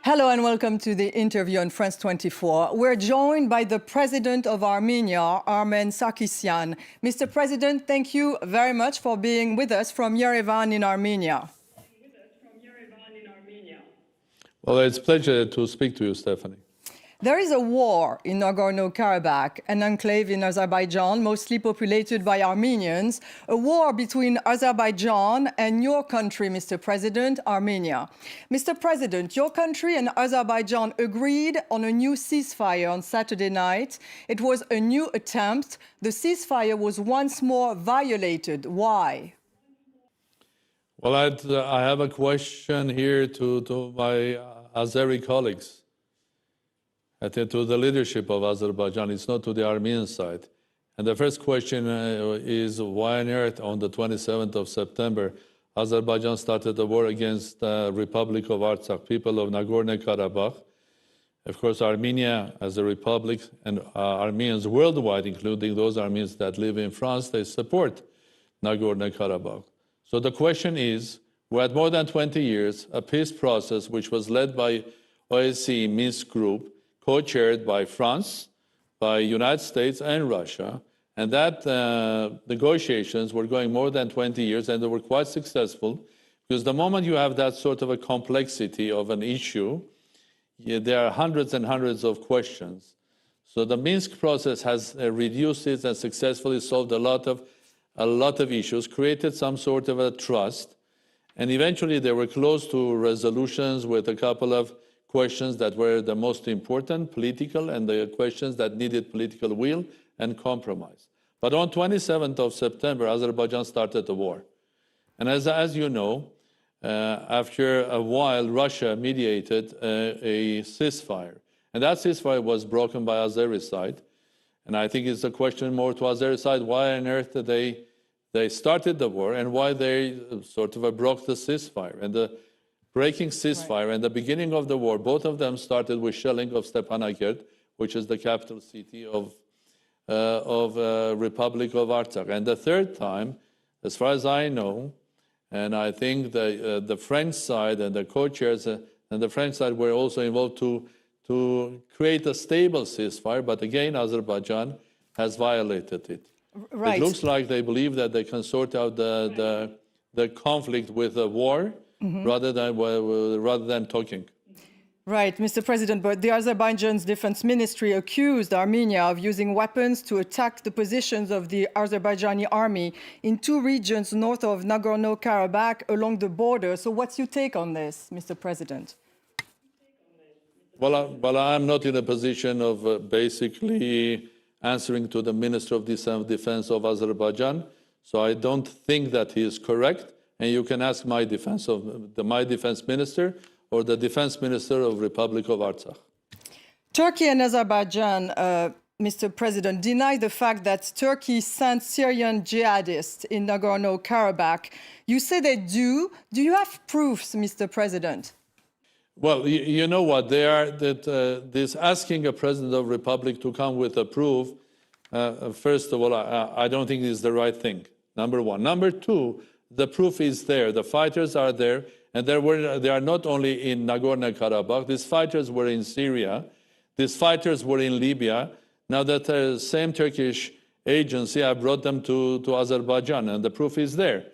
Hello and welcome to the interview on France 24. We're joined by the President of Armenia, Armen Sarkisyan. Mr. President, thank you very much for being with us from Yerevan in Armenia. Well, it's a pleasure to speak to you, Stephanie. There is a war in Nagorno-Karabakh, an enclave in Azerbaijan, mostly populated by Armenians, a war between Azerbaijan and your country, Mr. President, Armenia. Mr. President, your country and Azerbaijan agreed on a new ceasefire on Saturday night. It was a new attempt. The ceasefire was once more violated. Why? Well, I have a question here to my Azeri colleagues. To the leadership of Azerbaijan, it's not to the Armenian side. And the first question is why on earth on the 27th of September, Azerbaijan started the war against the Republic of Artsakh, people of Nagorno-Karabakh. Of course, Armenia as a republic and Armenians worldwide, including those Armenians that live in France, they support Nagorno-Karabakh. So the question is, we had more than 20 years, a peace process which was led by OSCE Minsk Group, co-chaired by France, by United States and Russia, and that negotiations were going more than 20 years, and they were quite successful, because the moment you have that sort of a complexity of an issue, there are hundreds and hundreds of questions. So the Minsk process has reduced it and successfully solved a lot of issues, created some sort of a trust, and eventually they were close to resolutions with a couple of questions that were the most important, political, and the questions that needed political will and compromise. But on 27th of September, Azerbaijan started the war. And as you know, after a while, Russia mediated a ceasefire. And that ceasefire was broken by Azeri side. And I think it's a question more to Azeri side, why on earth they started the war and why they sort of broke the ceasefire. And the breaking ceasefire and the beginning of the war, both of them started with shelling of Stepanakert, which is the capital city of Republic of Artsakh. And the third time, as far as I know, and I think the French side and the co-chairs and the French side were also involved to create a stable ceasefire, but again, Azerbaijan has violated it. Right. It looks like they believe that they can sort out the conflict with a war, rather than talking. Right, Mr. President, but the Azerbaijan's defense ministry accused Armenia of using weapons to attack the positions of the Azerbaijani army in two regions north of Nagorno-Karabakh along the border. So what's your take on this, Mr. President? Well, I'm not in a position of basically answering to the Minister of Defense of Azerbaijan, so I don't think that he is correct. And you can ask my defense minister or the defense minister of Republic of Artsakh. Turkey and Azerbaijan, Mr. President, deny the fact that Turkey sent Syrian jihadists in Nagorno-Karabakh. You say they do. Do you have proofs, Mr. President? Well, you know what? They are this asking a president of Republic to come with a proof. First of all, I don't think is the right thing. Number one. Number two. The proof is there. The fighters are there, and they are not only in Nagorno-Karabakh. These fighters were in Syria. These fighters were in Libya. Now that same Turkish agency, I brought them to Azerbaijan, and the proof is there.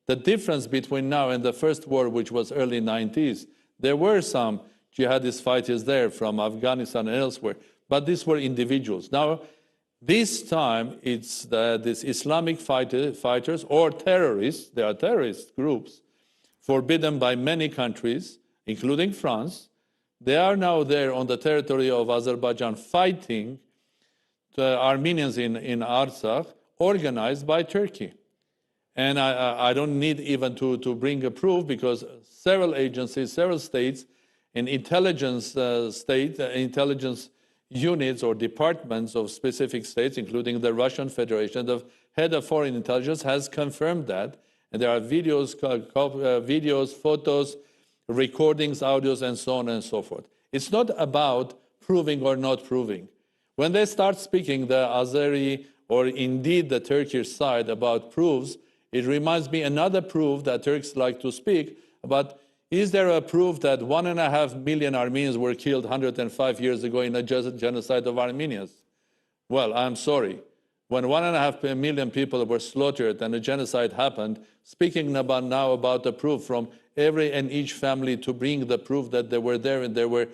The difference between now and the first war, which was early 90s, there were some jihadist fighters there from Afghanistan and elsewhere, but these were individuals. Now, this time, it's these Islamic fighters or terrorists, they are terrorist groups, forbidden by many countries, including France. They are now there on the territory of Azerbaijan fighting the Armenians in Artsakh, organized by Turkey. And I don't need even to bring a proof, because several agencies, several states, and intelligence intelligence units or departments of specific states, including the Russian Federation, the head of foreign intelligence has confirmed that. And there are videos, photos, recordings, audios, and so on and so forth. It's not about proving or not proving. When they start speaking, the Azeri or indeed the Turkish side about proofs, it reminds me another proof that Turks like to speak about Is there a proof that 1.5 million Armenians were killed 105 years ago in a genocide of Armenians? Well, I'm sorry. When 1.5 million people were slaughtered and a genocide happened, speaking about now about the proof from every and each family to bring the proof that they were there and they were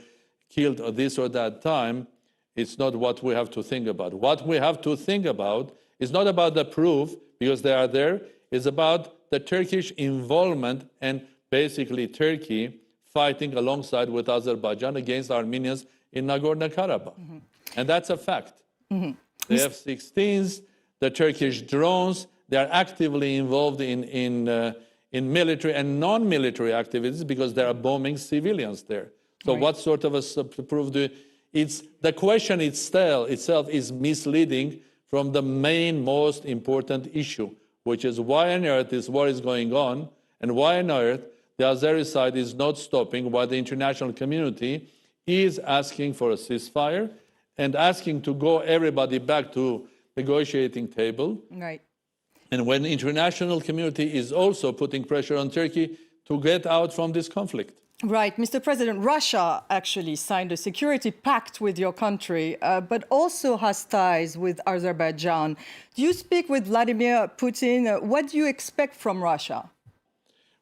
killed at this or that time, it's not what we have to think about. What we have to think about is not about the proof, because they are there, it's about the Turkish involvement and basically Turkey fighting alongside with Azerbaijan against Armenians in Nagorno-Karabakh. And that's a fact. The F-16s, the Turkish drones, they are actively involved in military and non-military activities because they are bombing civilians there. So what sort of a proof do it's the question itself is misleading from the main, most important issue, which is why on earth this war is going on, and why on earth the Azeri side is not stopping, why the international community is asking for a ceasefire and asking to go everybody back to negotiating table. Right. And when the international community is also putting pressure on Turkey to get out from this conflict. Right. Mr. President, Russia actually signed a security pact with your country, but also has ties with Azerbaijan. Do you speak with Vladimir Putin? What do you expect from Russia?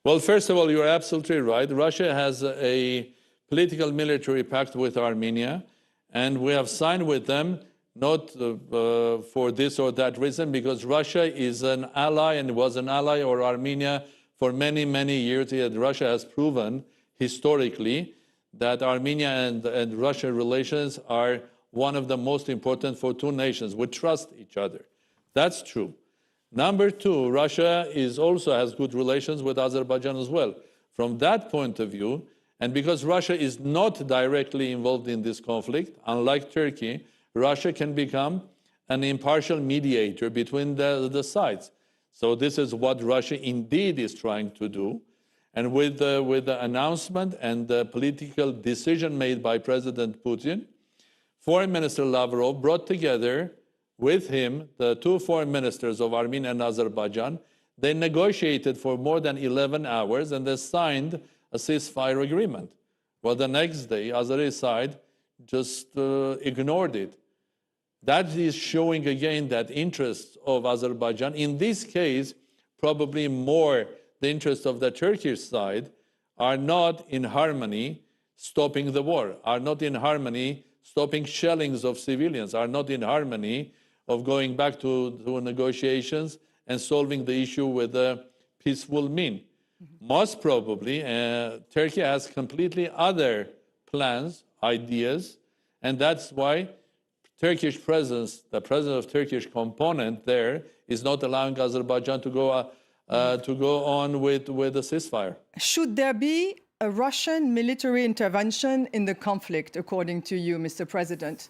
Well, first of all, you're absolutely right. Russia has a political military pact with Armenia, and we have signed with them not for this or that reason, because Russia is an ally and was an ally of Armenia for many, many years. Russia has proven historically that Armenia and Russia relations are one of the most important for two nations. We trust each other. That's true. Number two, Russia also has good relations with Azerbaijan as well. From that point of view, and because Russia is not directly involved in this conflict, unlike Turkey, Russia can become an impartial mediator between the sides. So this is what Russia indeed is trying to do. And with the announcement and the political decision made by President Putin, Foreign Minister Lavrov brought together with him the two foreign ministers of Armenia and Azerbaijan. They negotiated for more than 11 hours and they signed a ceasefire agreement. Well, the next day, Azeri side just ignored it. That is showing again that interests of Azerbaijan, in this case, probably more the interests of the Turkish side, are not in harmony stopping the war, are not in harmony stopping shellings of civilians, are not in harmony of going back to negotiations and solving the issue with a peaceful mean. Most probably, Turkey has completely other plans, ideas, and that's why Turkish presence, the presence of Turkish component there, is not allowing Azerbaijan to go on with a ceasefire. Should there be a Russian military intervention in the conflict, according to you, Mr. President?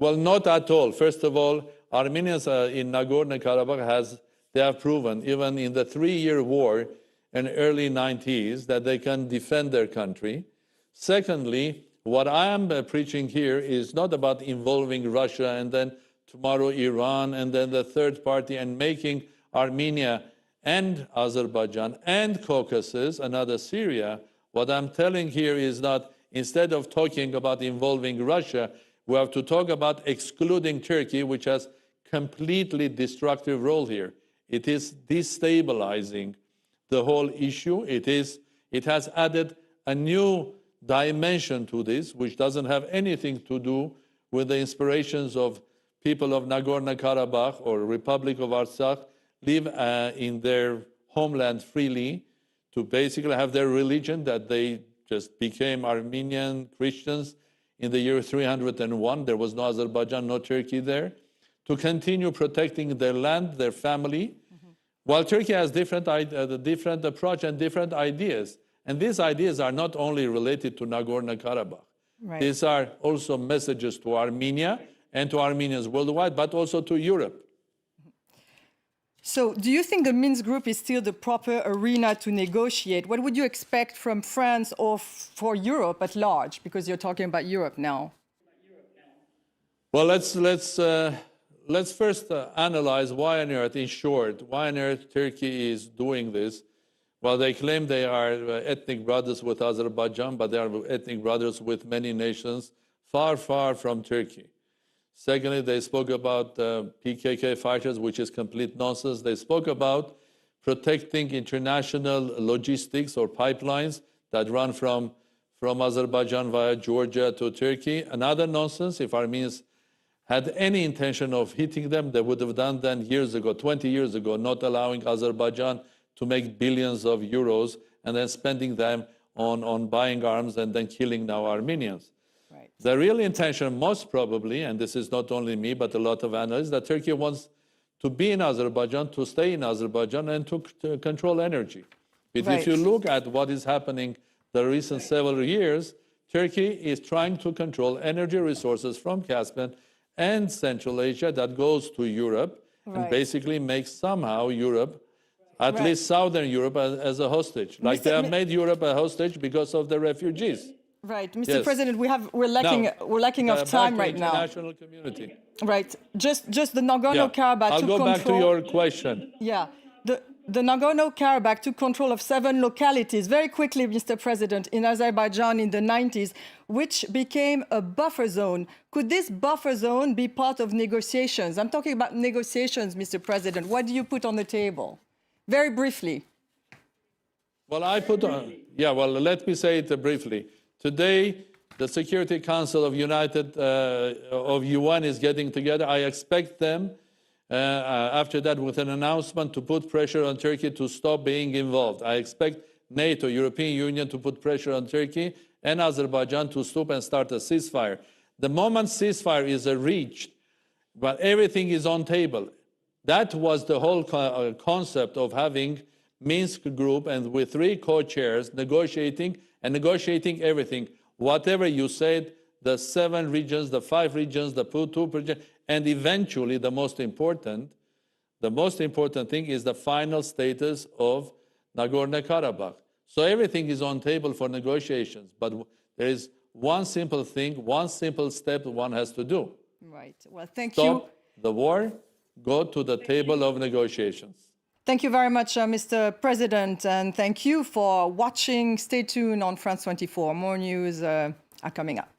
Well, not at all. First of all, Armenians in Nagorno-Karabakh have proven, even in the 3-year war in the early 90s, that they can defend their country. Secondly, what I am preaching here is not about involving Russia and then tomorrow Iran and then the third party and making Armenia and Azerbaijan and Caucasus another Syria. What I'm telling here is that instead of talking about involving Russia, we have to talk about excluding Turkey, which has completely destructive role here. It is destabilizing the whole issue. It has added a new dimension to this, which doesn't have anything to do with the inspirations of people of Nagorno-Karabakh or Republic of Artsakh live in their homeland freely to basically have their religion that they just became Armenian Christians in the year 301. There was no Azerbaijan, no Turkey there. To continue protecting their land, their family, while Turkey has different approach and different ideas. And these ideas are not only related to Nagorno-Karabakh. Right. These are also messages to Armenia and to Armenians worldwide, but also to Europe. So do you think the Minsk group is still the proper arena to negotiate? What would you expect from France or for Europe at large? Because you're talking about Europe now. Well, let's first analyze why on earth, in short, why on earth Turkey is doing this. Well, they claim they are ethnic brothers with Azerbaijan, but they are ethnic brothers with many nations far, far from Turkey. Secondly, they spoke about PKK fighters, which is complete nonsense. They spoke about protecting international logistics or pipelines that run from Azerbaijan via Georgia to Turkey. Another nonsense. If Armenians had any intention of hitting them, they would have done that years ago, 20 years ago, not allowing Azerbaijan to make billions of euros and then spending them on buying arms and then killing now Armenians. Right. The real intention, most probably, and this is not only me, but a lot of analysts, that Turkey wants to be in Azerbaijan, to stay in Azerbaijan, and to control energy. But Right. if you look at what is happening the recent several years, Turkey is trying to control energy resources from Caspian and Central Asia that goes to Europe and Right. basically makes somehow Europe, at Right. least Southern Europe, as a hostage. Like they have made Europe a hostage because of the refugees. Right, Mr. Yes. President, we're lacking of time right now. International community. Right, just the Nagorno-Karabakh I'll to go control. back to your question. Yeah, the Nagorno-Karabakh took control of 7 localities very quickly, Mr. President, in Azerbaijan in the 90s, which became a buffer zone. Could this buffer zone be part of negotiations? I'm talking about negotiations, Mr. President. What do you put on the table? Very briefly. Well, let me say it briefly. Today, the Security Council of UN is getting together. I expect them, after that, with an announcement to put pressure on Turkey to stop being involved. I expect NATO, European Union, to put pressure on Turkey and Azerbaijan to stop and start a ceasefire. The moment ceasefire is reached, but everything is on table. That was the whole concept of having Minsk group and with 3 co-chairs negotiating everything. Whatever you said, the 7 regions, the 5 regions, the 2 regions, and eventually the most important thing is the final status of Nagorno-Karabakh. So everything is on table for negotiations, but there is one simple thing, one simple step one has to do. Right, well, thank you. you. Stop the war, go to the table of negotiations. Thank you very much, Mr. President, and thank you for watching. Stay tuned on France 24. More news are coming up.